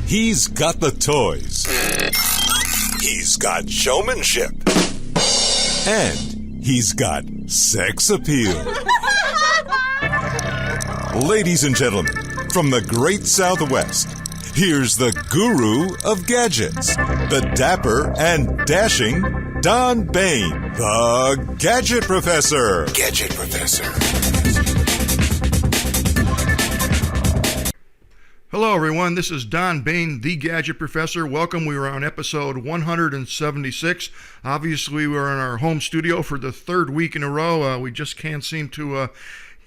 He's got the toys. He's got showmanship. And he's got sex appeal. Ladies and gentlemen, from the great Southwest, here's the guru of gadgets, the dapper and dashing Don Baine, the Gadget Professor. Gadget Professor. Hello, everyone. This is Don Baine, the Gadget Professor. Welcome. We are on episode 176. Obviously, we're in our home studio for the third week in a row. We just can't seem to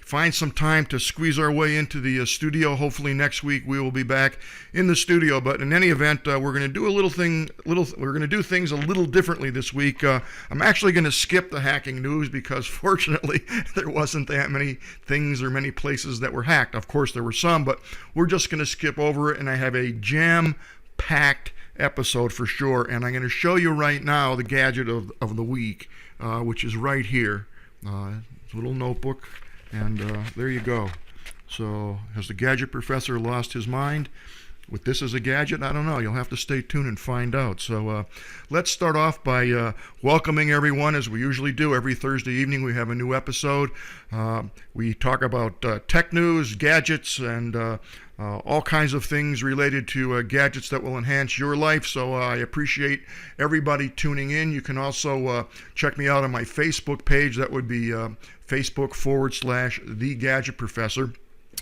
find some time to squeeze our way into the studio. Hopefully next week we will be back in the studio. But in any event, we're going to do we're going to do things a little differently this week. I'm actually going to skip the hacking news because fortunately there wasn't that many things or many places that were hacked. Of course there were some, but we're just going to skip over it, and I have a jam-packed episode for sure. And I'm going to show you right now the gadget of the week, which is right here. It's a little notebook. And there you go. So, has the Gadget Professor lost his mind with this as a gadget? I don't know. You'll have to stay tuned and find out. So, let's start off by welcoming everyone, as we usually do. Every Thursday evening we have a new episode. We talk about tech news, gadgets, and all kinds of things related to gadgets that will enhance your life. So I appreciate everybody tuning in. You can also check me out on my Facebook page. That would be Facebook.com/The Gadget Professor.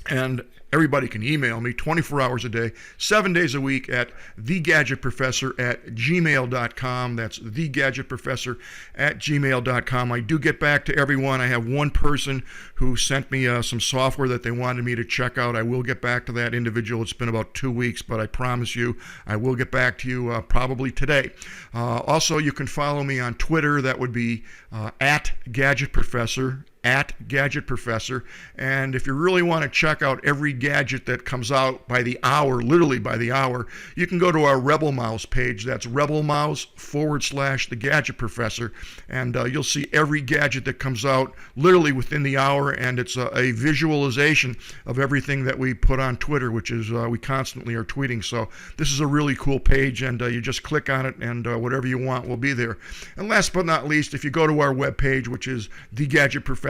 And everybody can email me 24 hours a day, 7 days a week at thegadgetprofessor@gmail.com. That's thegadgetprofessor@gmail.com. I do get back to everyone. I have one person who sent me some software that they wanted me to check out. I will get back to that individual. It's been about 2 weeks, but I promise you I will get back to you probably today. Also, you can follow me on Twitter. That would be @GadgetProfessor. @GadgetProfessor. And if you really want to check out every gadget that comes out by the hour, literally by the hour, you can go to our Rebel Mouse page. That's rebelmouse.com/The Gadget Professor. And you'll see every gadget that comes out literally within the hour. And it's a visualization of everything that we put on Twitter, which is we constantly are tweeting. So this is a really cool page, and you just click on it and whatever you want will be there. And last but not least, if you go to our webpage, which is thegadgetprofessor.com,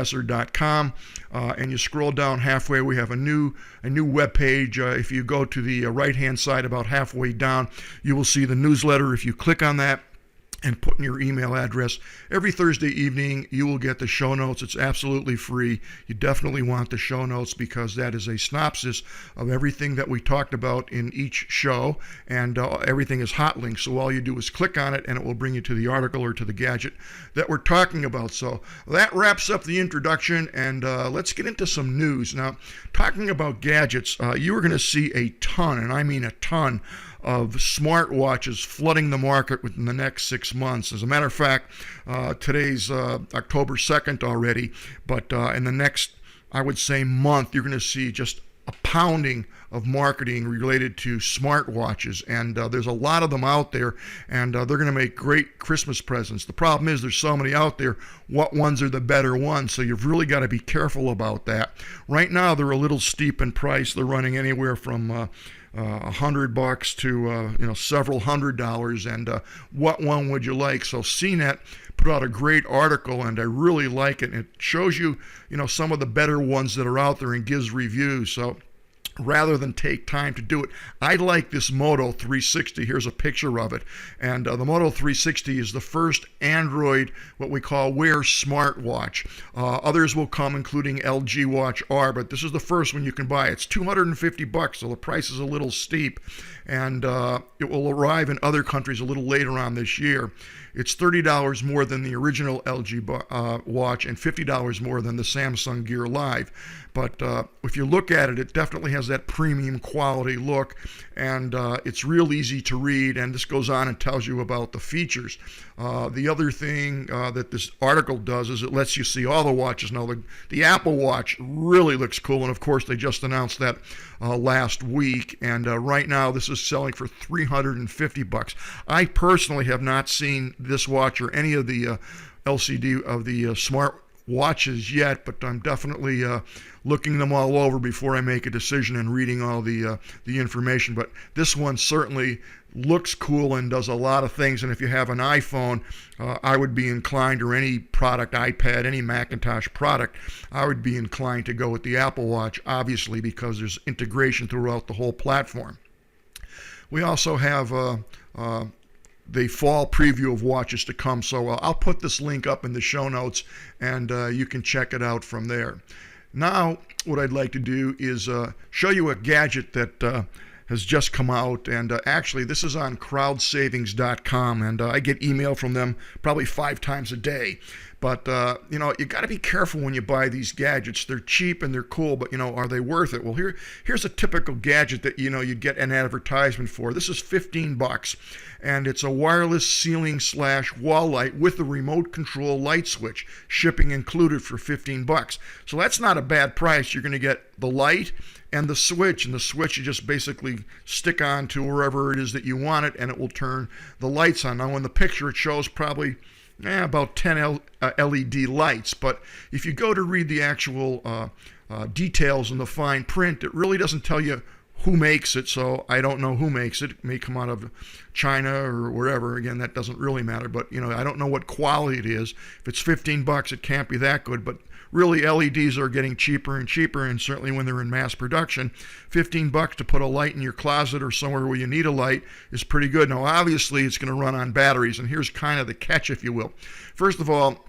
and you scroll down halfway, we have a new web page. If you go to the right hand side about halfway down, you will see the newsletter. If you click on that and put in your email address, every Thursday evening you will get the show notes. It's absolutely free. You definitely want the show notes because that is a synopsis of everything that we talked about in each show, and everything is hot linked. So all you do is click on it and it will bring you to the article or to the gadget that we're talking about. So that wraps up the introduction, and let's get into some news. Now, talking about gadgets, you are going to see a ton, and I mean a ton, of smartwatches flooding the market within the next 6 months. As a matter of fact, today's October 2nd already, but in the next, I would say, month, you're going to see just a pounding of marketing related to smartwatches, and there's a lot of them out there, and they're going to make great Christmas presents. The problem is there's so many out there. What ones are the better ones? So you've really got to be careful about that. Right now they're a little steep in price. They're running anywhere from $100 to several $100s, and what one would you like? So CNET put out a great article, and I really like it. It shows you some of the better ones that are out there and gives reviews. So rather than take time to do it, I like this Moto 360. Here's a picture of it. And the Moto 360 is the first Android, what we call Wear smartwatch. Others will come, including LG Watch R, but this is the first one you can buy. It's $250, so the price is a little steep, and it will arrive in other countries a little later on this year. It's $30 more than the original LG watch and $50 more than the Samsung Gear Live. But if you look at it, it definitely has that premium quality look, and it's real easy to read, and this goes on and tells you about the features. The other thing that this article does is it lets you see all the watches. Now, the Apple Watch really looks cool, and of course they just announced that last week, and right now this is selling for $350. I personally have not seen this watch or any of the LCD of the smart watches yet, but I'm definitely looking them all over before I make a decision and reading all the information. But this one certainly looks cool and does a lot of things. And if you have an iPhone, I would be inclined, or any product, iPad, any Macintosh product, I would be inclined to go with the Apple Watch, obviously, because there's integration throughout the whole platform. We also have the fall preview of watches to come, so I'll put this link up in the show notes, and you can check it out from there. Now, what I'd like to do is show you a gadget that has just come out, and actually this is on crowdsavings.com, and I get email from them probably 5 times a day. But you got to be careful when you buy these gadgets. They're cheap and they're cool, but are they worth it? Well, here's a typical gadget that you'd get an advertisement for. This is $15, and it's a wireless ceiling/wall light with a remote control light switch, shipping included, for $15. So that's not a bad price. You're going to get the light and the switch you just basically stick on to wherever it is that you want it, and it will turn the lights on. Now in the picture it shows probably about 10 LED lights, but if you go to read the actual details in the fine print, it really doesn't tell you who makes it, so I don't know who makes it. It may come out of China or wherever. Again, that doesn't really matter, but I don't know what quality it is. If it's $15, it can't be that good, but really LEDs are getting cheaper and cheaper, and certainly when they're in mass production, $15 to put a light in your closet or somewhere where you need a light is pretty good. Now obviously it's going to run on batteries, and here's kind of the catch, if you will. First of all,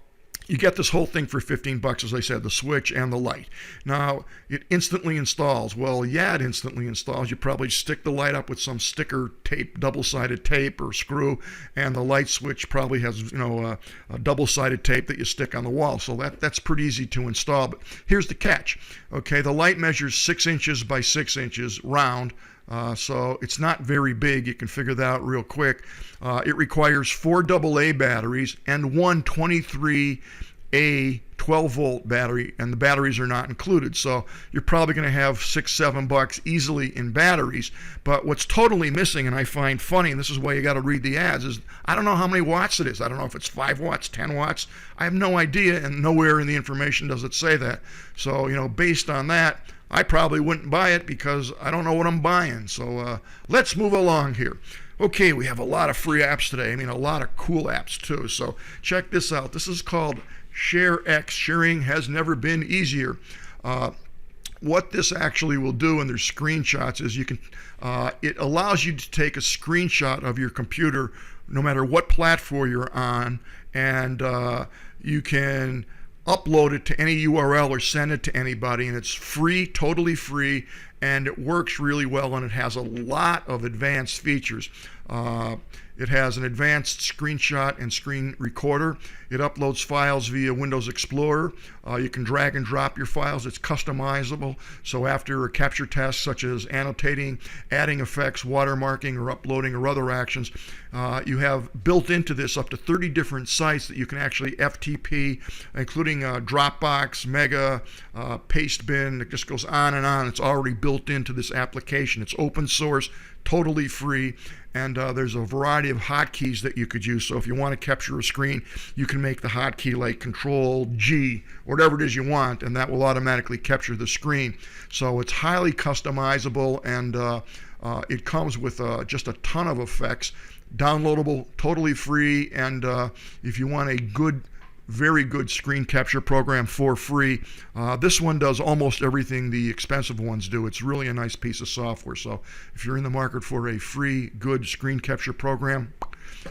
you get this whole thing for $15, as I said, the switch and the light. Now, it instantly installs. Well, yeah, it instantly installs. You probably stick the light up with some sticker tape, double-sided tape or screw, and the light switch probably has, a double-sided tape that you stick on the wall. So that's pretty easy to install. But here's the catch. Okay, the light measures 6 inches by 6 inches, round. So it's not very big. You can figure that out real quick. It requires 4 AA batteries and one 23A 12-volt battery, and the batteries are not included. So you're probably going to have $6-7 easily in batteries. But what's totally missing, and I find funny, and this is why you got to read the ads, is I don't know how many watts it is. I don't know if it's 5 watts, 10 watts. I have no idea, and nowhere in the information does it say that. So, based on that, I probably wouldn't buy it because I don't know what I'm buying. So let's move along here. Okay, we have a lot of free apps today. A lot of cool apps too. So check this out. This is called ShareX. Sharing has never been easier. What this actually will do, and there's screenshots, is it allows you to take a screenshot of your computer no matter what platform you're on, and you can upload it to any URL or send it to anybody, and it's free, totally free, and it works really well, and it has a lot of advanced features. It has an advanced screenshot and screen recorder. It uploads files via Windows Explorer. You can drag and drop your files. It's customizable. So after a capture task such as annotating, adding effects, watermarking, or uploading or other actions, you have built into this up to 30 different sites that you can actually FTP, including Dropbox, Mega, Pastebin. It just goes on and on. It's already built into this application. It's open source, totally free, and there's a variety of hotkeys that you could use. So if you want to capture a screen, you can make the hotkey like Control-G, whatever it is you want, and that will automatically capture the screen. So it's highly customizable, and it comes with just a ton of effects. Downloadable, totally free, and if you want a very good screen capture program for free, this one does almost everything the expensive ones do. It's really a nice piece of software. So if you're in the market for a free, good screen capture program,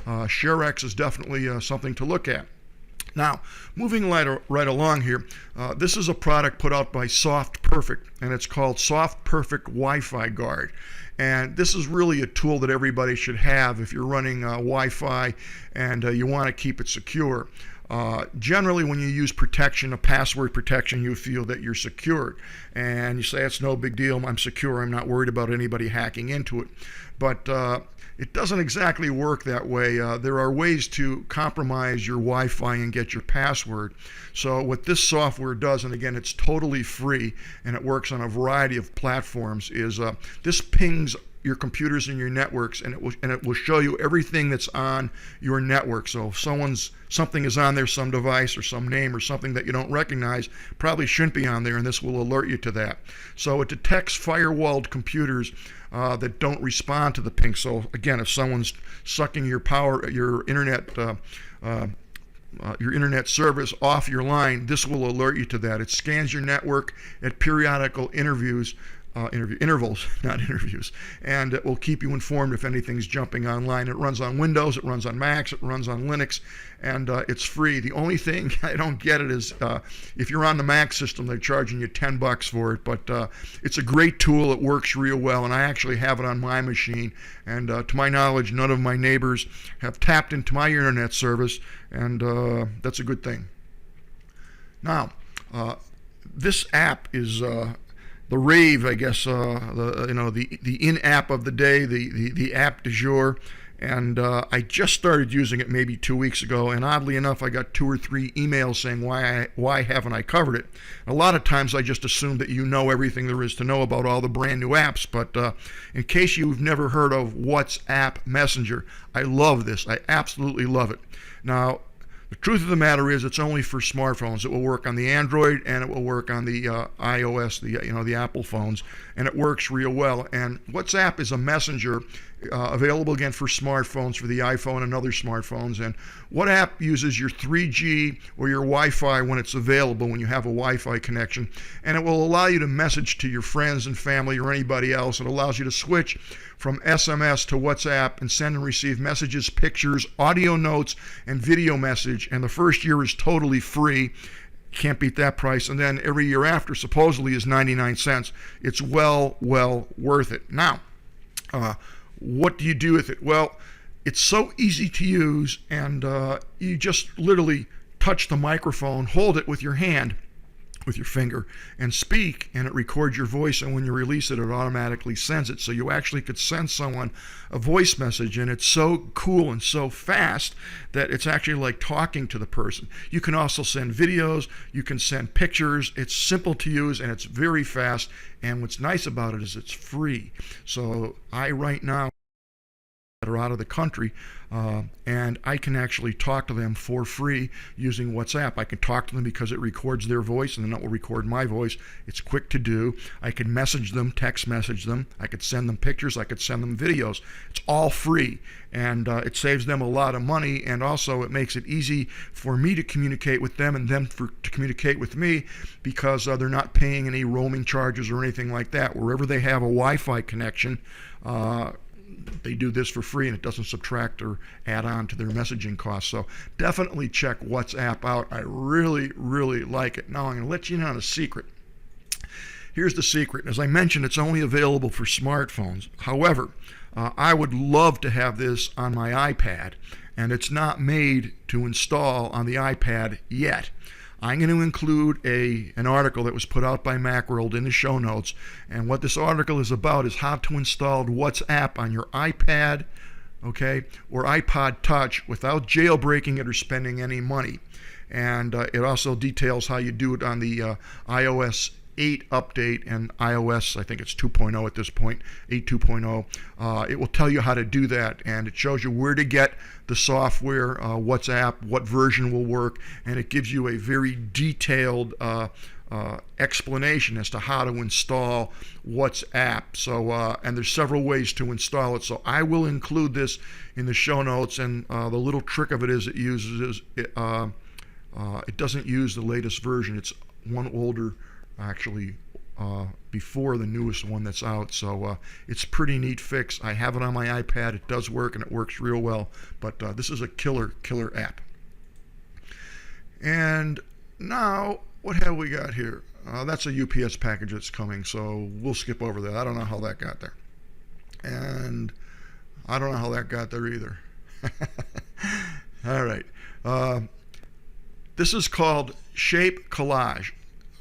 ShareX is definitely something to look at. Now, moving right along here, this is a product put out by SoftPerfect, and it's called SoftPerfect Wi-Fi Guard. And this is really a tool that everybody should have if you're running Wi-Fi and you want to keep it secure. Generally, when you use protection, a password protection, you feel that you're secured. And you say, it's no big deal, I'm secure, I'm not worried about anybody hacking into it. But it doesn't exactly work that way. There are ways to compromise your Wi-Fi and get your password. So what this software does, and again, it's totally free, and it works on a variety of platforms, is this pings your computers and your networks, and it will show you everything that's on your network. So if something is on there, some device or some name or something that you don't recognize, probably shouldn't be on there, and this will alert you to that. So it detects firewalled computers that don't respond to the ping. So again, if someone's sucking your power, your internet service off your line, this will alert you to that. It scans your network at periodical intervals, not interviews, and it will keep you informed if anything's jumping online. It runs on Windows, it runs on Macs, it runs on Linux, and it's free. The only thing I don't get it is if you're on the Mac system, they're charging you $10 for it, but it's a great tool. It works real well, and I actually have it on my machine, and to my knowledge, none of my neighbors have tapped into my internet service, and that's a good thing. Now, this app is the rave, I guess, the in-app of the day, the app du jour, and I just started using it maybe 2 weeks ago, and oddly enough, I got 2 or 3 emails saying why haven't I covered it. A lot of times I just assume that you know everything there is to know about all the brand new apps, but in case you've never heard of WhatsApp Messenger, I love this. I absolutely love it. Now, the truth of the matter is it's only for smartphones. It will work on the Android and it will work on the iOS, the Apple phones, and it works real well. And WhatsApp is a messenger available again for smartphones, for the iPhone and other smartphones. And WhatsApp uses your 3G or your Wi-Fi when it's available, when you have a Wi-Fi connection, and it will allow you to message to your friends and family or anybody else. It allows you to switch from SMS to WhatsApp and send and receive messages, pictures, audio notes, and video message. And the first year is totally free. Can't beat that price. And then every year after supposedly is 99 cents. It's well worth it. Now, what do you do with it? Well, it's so easy to use, and you just literally touch the microphone, hold it with your hand, with your finger, and speak, and it records your voice, and when you release it, it automatically sends it. So you actually could send someone a voice message, and it's so cool and so fast that it's actually like talking to the person. You can also send videos, you can send pictures. It's simple to use, and it's very fast, and what's nice about it is it's free. So I right now that are out of the country, and I can actually talk to them for free using WhatsApp. I can talk to them because it records their voice, and then it will record my voice. It's quick to do. I can message them, text message them. I could send them pictures. I could send them videos. It's all free, and it saves them a lot of money, and also it makes it easy for me to communicate with them and them to communicate with me, because they're not paying any roaming charges or anything like that. Wherever they have a Wi-Fi connection, they do this for free, and it doesn't subtract or add on to their messaging costs. So definitely check WhatsApp out. I really like it. Now I'm going to let you in on a secret. Here's the secret. As I mentioned, it's only available for smartphones. However, I would love to have this on my iPad, and it's not made to install on the iPad yet. I'm going to include an article that was put out by Macworld in the show notes, and what this article is about is how to install WhatsApp on your iPad, okay, or iPod Touch without jailbreaking it or spending any money. And it also details how you do it on the iOS 8 update and iOS, I think it's 2.0 at this point, 8.2.0. It will tell you how to do that, and it shows you where to get the software, WhatsApp, what version will work, and it gives you a very detailed explanation as to how to install WhatsApp. So, and there's several ways to install it. So I will include this in the show notes, and the little trick of it is it doesn't use the latest version. It's one older, actually, before the newest one that's out. So it's pretty neat fix. I have it on my iPad. It does work, and it works real well. But this is a killer app. And now, what have we got here? That's a UPS package that's coming, so we'll skip over that. I don't know how that got there. And I don't know how that got there either. All right. This is called Shape Collage.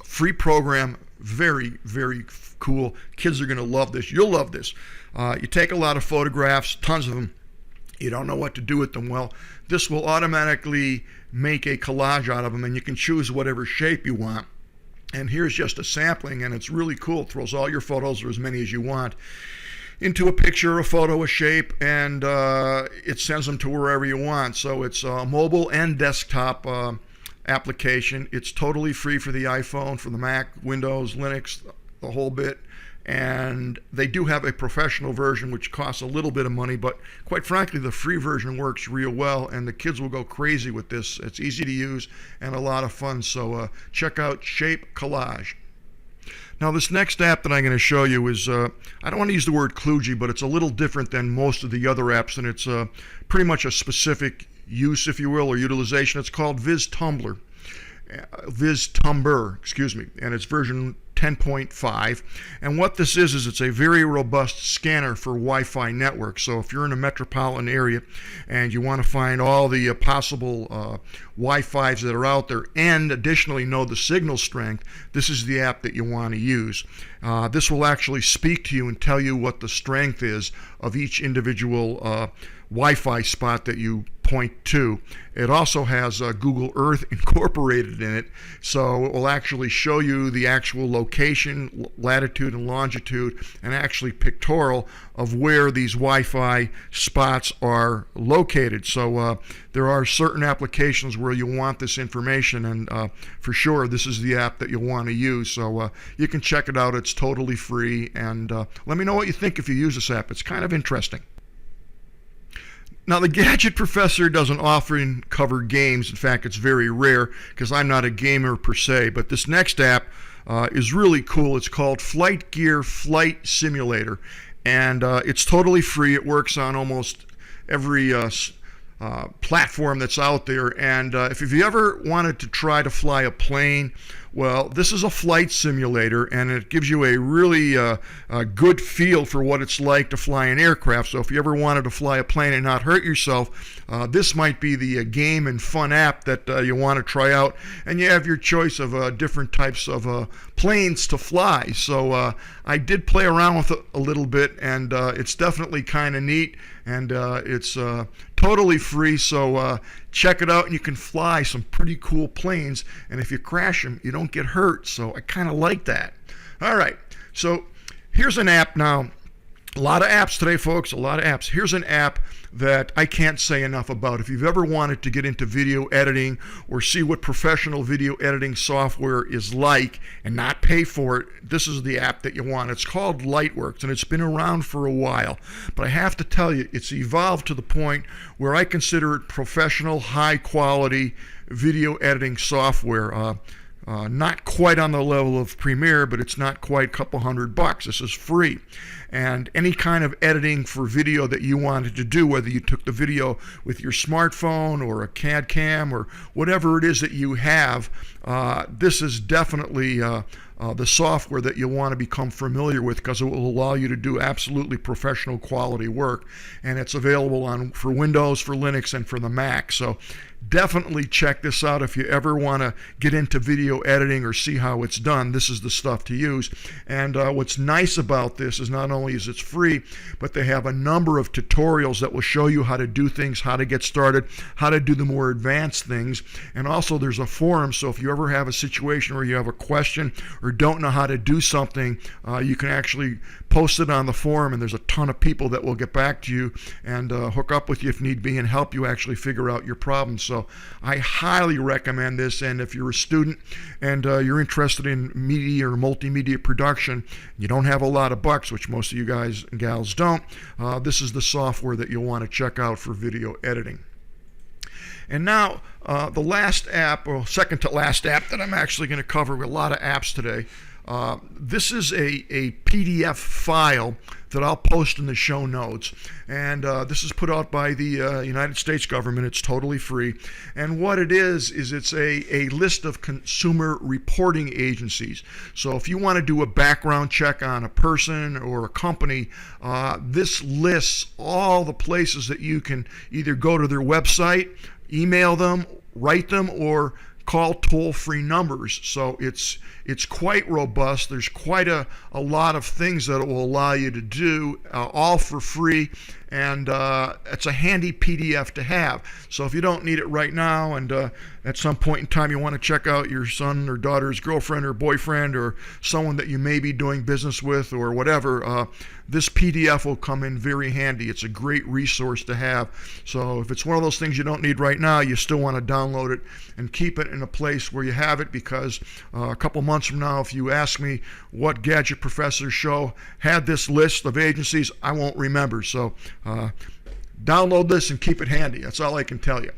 Free program, very cool. Kids are going to love this. You'll love this. You take a lot of photographs, tons of them. You don't know what to do with them. Well, this will automatically make a collage out of them, and you can choose whatever shape you want. And here's just a sampling, and it's really cool. It throws all your photos, or as many as you want. into a picture, a photo, a shape, and it sends them to wherever you want. So it's a mobile and desktop application. It's totally free for the iPhone, for the Mac, Windows, Linux, the whole bit. And they do have a professional version which costs a little bit of money, but quite frankly the free version works real well, and the kids will go crazy with this. It's easy to use and a lot of fun. So check out Shape Collage. Now this next app that I'm going to show you is, I don't want to use the word kludgy, but it's a little different than most of the other apps, and it's pretty much a specific use, if you will, or utilization. It's called VizTumber, excuse me, and it's version 10.5. And what this is it's a very robust scanner for Wi-Fi networks. So if you're in a metropolitan area and you want to find all the possible Wi-Fis that are out there, and additionally know the signal strength, this is the app that you want to use. This will actually speak to you and tell you what the strength is of each individual Wi-Fi spot that you point to. It also has Google Earth incorporated in it, so it will actually show you the actual location, latitude and longitude, and actually pictorial of where these Wi-Fi spots are located. So there are certain applications where you want this information, and for sure this is the app that you'll want to use. So you can check it out. It's totally free, and let me know what you think if you use this app. It's kind of interesting. Now, the Gadget Professor doesn't often cover games. In fact, it's very rare because I'm not a gamer per se. But this next app is really cool. It's called Flightgear Flight Simulator. And it's totally free. It works on almost every platform that's out there. And if you ever wanted to try to fly a plane, well, this is a flight simulator, and it gives you a really good feel for what it's like to fly an aircraft. So if you ever wanted to fly a plane and not hurt yourself, this might be the game and fun app that you want to try out. And you have your choice of different types of planes to fly. So I did play around with it a little bit, and it's definitely kind of neat, and it's totally free. So check it out, and you can fly some pretty cool planes, and if you crash them, you don't get hurt. So I kind of like that. All right, so here's an app now. A lot of apps today, folks, a lot of apps. Here's an app that I can't say enough about. If you've ever wanted to get into video editing or see what professional video editing software is like and not pay for it, this is the app that you want. It's called Lightworks, and it's been around for a while. But I have to tell you, it's evolved to the point where I consider it professional, high-quality video editing software. Not quite on the level of Premiere, but it's not quite a couple $100. This is free. And any kind of editing for video that you wanted to do, whether you took the video with your smartphone or a CAD cam or whatever it is that you have, this is definitely the software that you'll want to become familiar with, because it will allow you to do absolutely professional quality work. And it's available for Windows, for Linux, and for the Mac. So definitely check this out if you ever want to get into video editing or see how it's done. This is the stuff to use. And what's nice about this is not only is it's free, but they have a number of tutorials that will show you how to do things, how to get started, how to do the more advanced things. And also there's a forum, so if you ever have a situation where you have a question or don't know how to do something, you can actually post it on the forum, and there's a ton of people that will get back to you and hook up with you if need be and help you actually figure out your problems. So I highly recommend this. And if you're a student and you're interested in media or multimedia production, you don't have a lot of bucks, which most of you guys and gals don't, this is the software that you'll want to check out for video editing. And now the last app, or second to last app that I'm actually going to cover, with a lot of apps today. This is a PDF file that I'll post in the show notes, and this is put out by the United States government. It's totally free, and what it is it's a list of consumer reporting agencies. So if you want to do a background check on a person or a company, this lists all the places that you can either go to their website, email them, write them, or call toll-free numbers. So it's quite robust. There's quite a lot of things that it will allow you to do, all for free. and it's a handy PDF to have. So if you don't need it right now, and at some point in time you want to check out your son or daughter's girlfriend or boyfriend or someone that you may be doing business with or whatever, this PDF will come in very handy. It's a great resource to have. So if it's one of those things you don't need right now, you still want to download it and keep it in a place where you have it, because a couple months from now, if you ask me what Gadget Professor Show had this list of agencies, I won't remember. So download this and keep it handy. That's all I can tell you.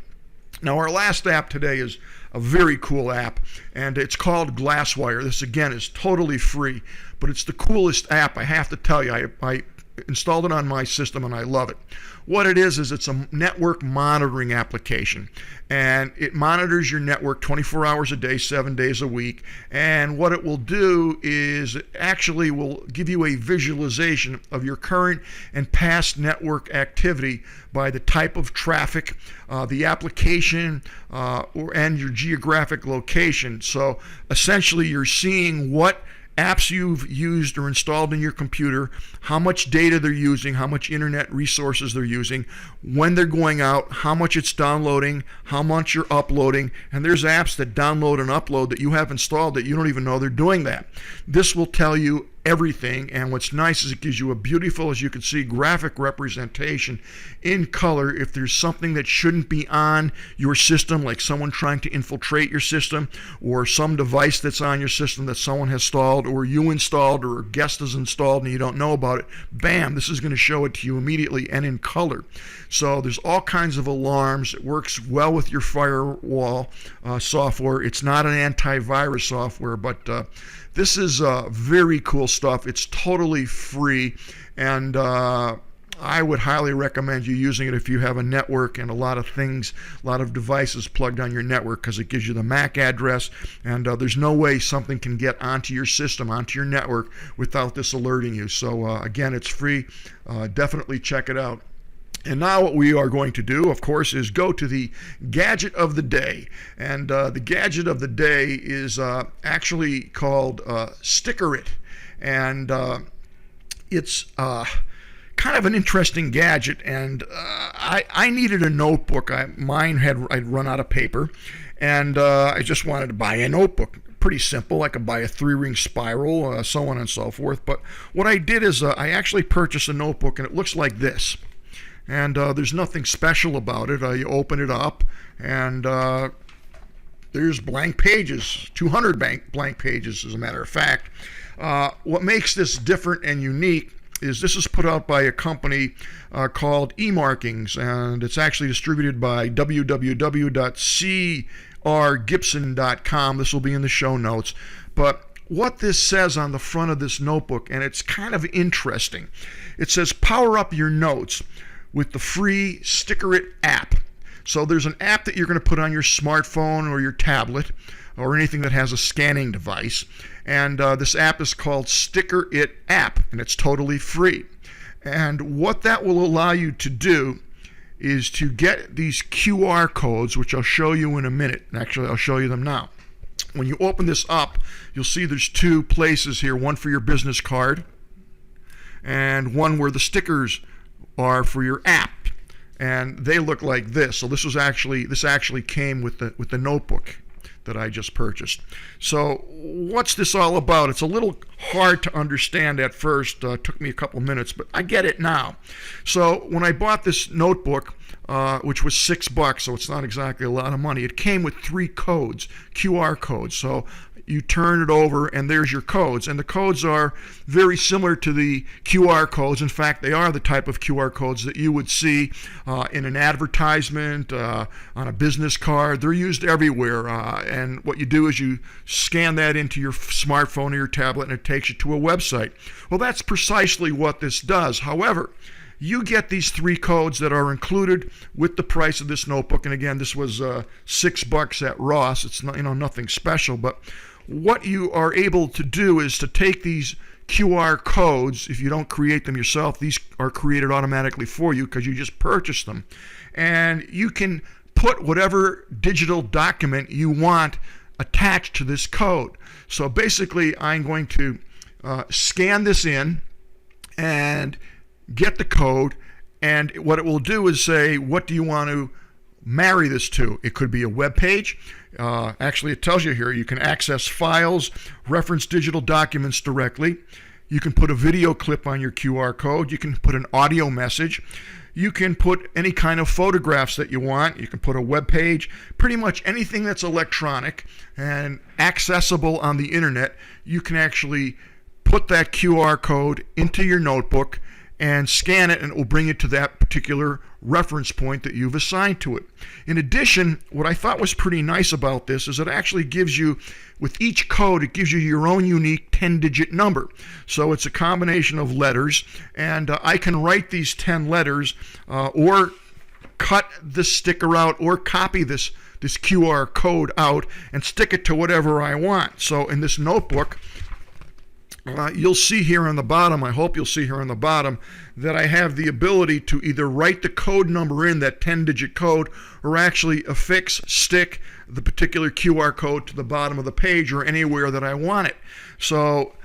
Now, our last app today is a very cool app, and it's called Glasswire. This, again, is totally free, but it's the coolest app, I have to tell you. I installed it on my system, and I love it. What it is it's a network monitoring application, and it monitors your network 24 hours a day, 7 days a week. And what it will do is it actually will give you a visualization of your current and past network activity by the type of traffic, the application, and your geographic location. So essentially, you're seeing what apps you've used or installed in your computer, how much data they're using, how much internet resources they're using, when they're going out, how much it's downloading, how much you're uploading. And there's apps that download and upload that you have installed that you don't even know they're doing that. This will tell you everything, and what's nice is it gives you a beautiful, as you can see, graphic representation in color if there's something that shouldn't be on your system, like someone trying to infiltrate your system, or some device that's on your system that someone has installed, or you installed, or a guest has installed and you don't know about it. Bam, this is going to show it to you immediately and in color. So there's all kinds of alarms. It works well with your firewall software. It's not an antivirus software, but this is very cool stuff. It's totally free, and I would highly recommend you using it if you have a network and a lot of things, a lot of devices plugged on your network, because it gives you the MAC address, and there's no way something can get onto your system, onto your network, without this alerting you. So again, it's free. Definitely check it out. And now what we are going to do, of course, is go to the gadget of the day. And the gadget of the day is actually called Stkr.it. And it's kind of an interesting gadget. And I needed a notebook. I'd run out of paper. And I just wanted to buy a notebook. Pretty simple. I could buy a 3-ring spiral, so on and so forth. But what I did is I actually purchased a notebook, and it looks like this. And there's nothing special about it. You open it up, and there's blank pages, 200 blank pages, as a matter of fact. What makes this different and unique is this is put out by a company called eMarkings, and it's actually distributed by www.crgibson.com. This will be in the show notes. But what this says on the front of this notebook, and it's kind of interesting, it says, power up your notes with the free Stkr.it app. So there's an app that you're going to put on your smartphone or your tablet or anything that has a scanning device. And this app is called Stkr.it app, and it's totally free. And what that will allow you to do is to get these QR codes, which I'll show you in a minute. Actually, I'll show you them now. When you open this up, you'll see there's 2 places here, one for your business card and one where the stickers are for your app, and they look like this. So this actually came with the notebook that I just purchased. So what's this all about? It's a little hard to understand at first. Took me a couple minutes, but I get it now. So when I bought this notebook, which was $6, so it's not exactly a lot of money, it came with 3 codes, QR codes. So you turn it over, and there's your codes. And the codes are very similar to the QR codes. In fact, they are the type of QR codes that you would see in an advertisement, on a business card. They're used everywhere. And what you do is you scan that into your smartphone or your tablet, and it takes you to a website. Well, that's precisely what this does. However, you get these 3 codes that are included with the price of this notebook. And again, this was $6 at Ross. It's not, nothing special, but what you are able to do is to take these QR codes. If you don't create them yourself, these are created automatically for you because you just purchased them. And you can put whatever digital document you want attached to this code. So basically, I'm going to scan this in and get the code, And what it will do is say, what do you want to marry this to? It could be a web page. Actually, it tells you here you can access files, reference digital documents directly. You can put a video clip on your QR code. You can put an audio message. You can put any kind of photographs that you want. You can put a web page. Pretty much anything that's electronic and accessible on the internet, you can actually put that QR code into your notebook and scan it, and it will bring it to that particular reference point that you've assigned to it. In addition, what I thought was pretty nice about this is it actually gives you, with each code, it gives you your own unique 10-digit number. So it's a combination of letters, and I can write these 10 letters or cut the sticker out or copy this QR code out and stick it to whatever I want. So in this notebook, you'll see here on the bottom, I hope you'll see here on the bottom, that I have the ability to either write the code number in, that 10-digit code, or actually stick the particular QR code to the bottom of the page or anywhere that I want it. So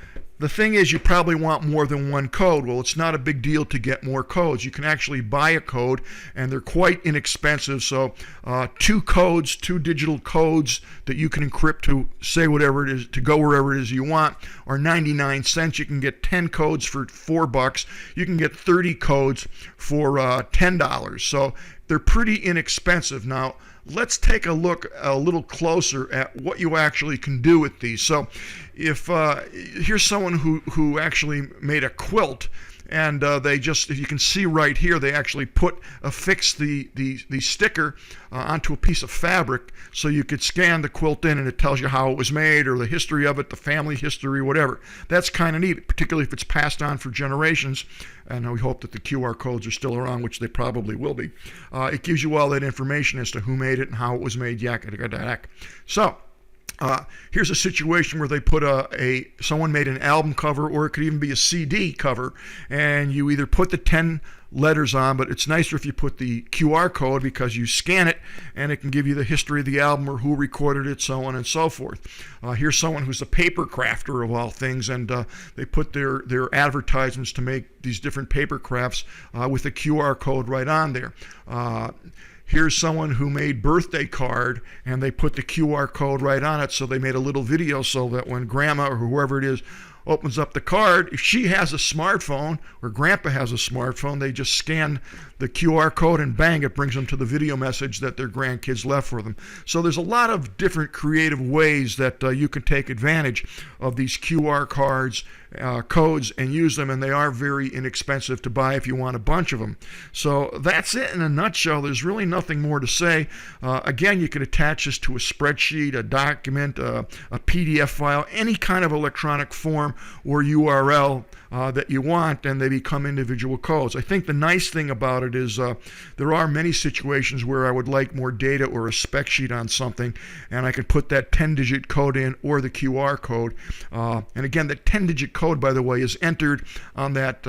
the thing is, you probably want more than one code. Well, it's not a big deal to get more codes. You can actually buy a code, and they're quite inexpensive. So 2 codes, 2 digital codes that you can encrypt to say whatever it is, to go wherever it is you want, are 99 cents. You can get 10 codes for $4. You can get 30 codes for $10. So they're pretty inexpensive. Now, let's take a look a little closer at what you actually can do with these. So if here's someone who actually made a quilt, and they just, if you can see right here, they actually affixed the sticker onto a piece of fabric, so you could scan the quilt in and it tells you how it was made or the history of it, the family history, whatever. That's kind of neat, particularly if it's passed on for generations, and we hope that the QR codes are still around, which they probably will be. It gives you all that information as to who made it and how it was made. So here's a situation where they put someone made an album cover, or it could even be a CD cover, and you either put the 10 letters on, but it's nicer if you put the QR code because you scan it and it can give you the history of the album or who recorded it, so on and so forth. Here's someone who's a paper crafter of all things, and they put their advertisements to make these different paper crafts with a QR code right on there. Here's someone who made birthday card, and they put the QR code right on it, so they made a little video so that when grandma or whoever it is opens up the card, if she has a smartphone or grandpa has a smartphone, they just scan the QR code and bang, it brings them to the video message that their grandkids left for them. So there's a lot of different creative ways that you can take advantage of these QR codes and use them, and they are very inexpensive to buy if you want a bunch of them. So that's it in a nutshell. There's really nothing more to say. Again, you can attach this to a spreadsheet, a document, a PDF file, any kind of electronic form or URL that you want, and they become individual codes. I think the nice thing about it is there are many situations where I would like more data or a spec sheet on something, and I can put that 10-digit code in or the QR code. And again, the 10-digit code, by the way, is entered on that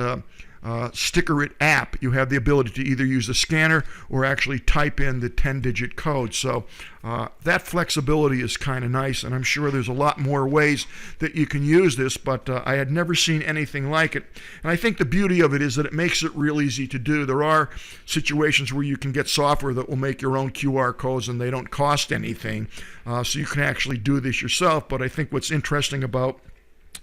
Stkr.it app. You have the ability to either use the scanner or actually type in the 10-digit code. So that flexibility is kind of nice, and I'm sure there's a lot more ways that you can use this, but I had never seen anything like it. And I think the beauty of it is that it makes it real easy to do. There are situations where you can get software that will make your own QR codes and they don't cost anything, so you can actually do this yourself. But I think what's interesting about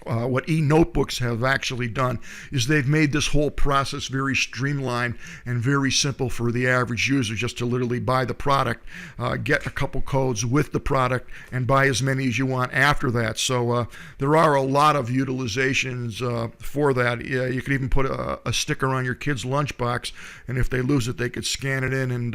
what e-notebooks have actually done is they've made this whole process very streamlined and very simple for the average user, just to literally buy the product, get a couple codes with the product, and buy as many as you want after that. So there are a lot of utilizations for that. Yeah, you could even put a sticker on your kid's lunchbox, and if they lose it, they could scan it in and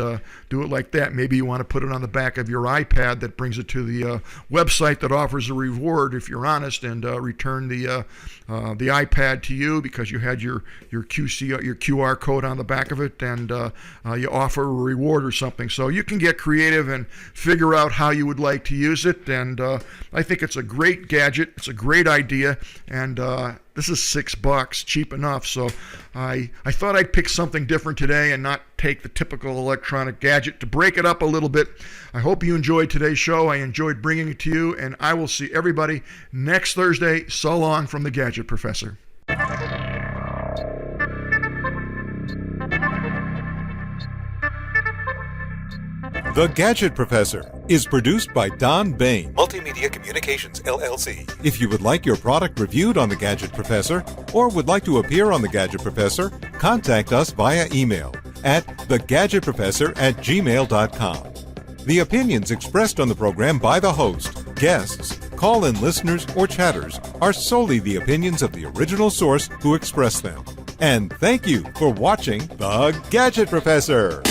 do it like that. Maybe you want to put it on the back of your iPad that brings it to the website that offers a reward, if you're honest, and return the iPad to you because you had your QR code on the back of it, and you offer a reward or something. So you can get creative and figure out how you would like to use it, and I think it's a great gadget. It's a great idea, and this is $6, cheap enough. So I thought I'd pick something different today and not take the typical electronic gadget, to break it up a little bit. I hope you enjoyed today's show. I enjoyed bringing it to you, and I will see everybody next Thursday. So long from the Gadget Professor. The Gadget Professor is produced by Don Baine, Multimedia Communications, LLC. If you would like your product reviewed on The Gadget Professor or would like to appear on The Gadget Professor, contact us via email at thegadgetprofessor@gmail.com. The opinions expressed on the program by the host, guests, call-in listeners, or chatters are solely the opinions of the original source who expressed them. And thank you for watching The Gadget Professor.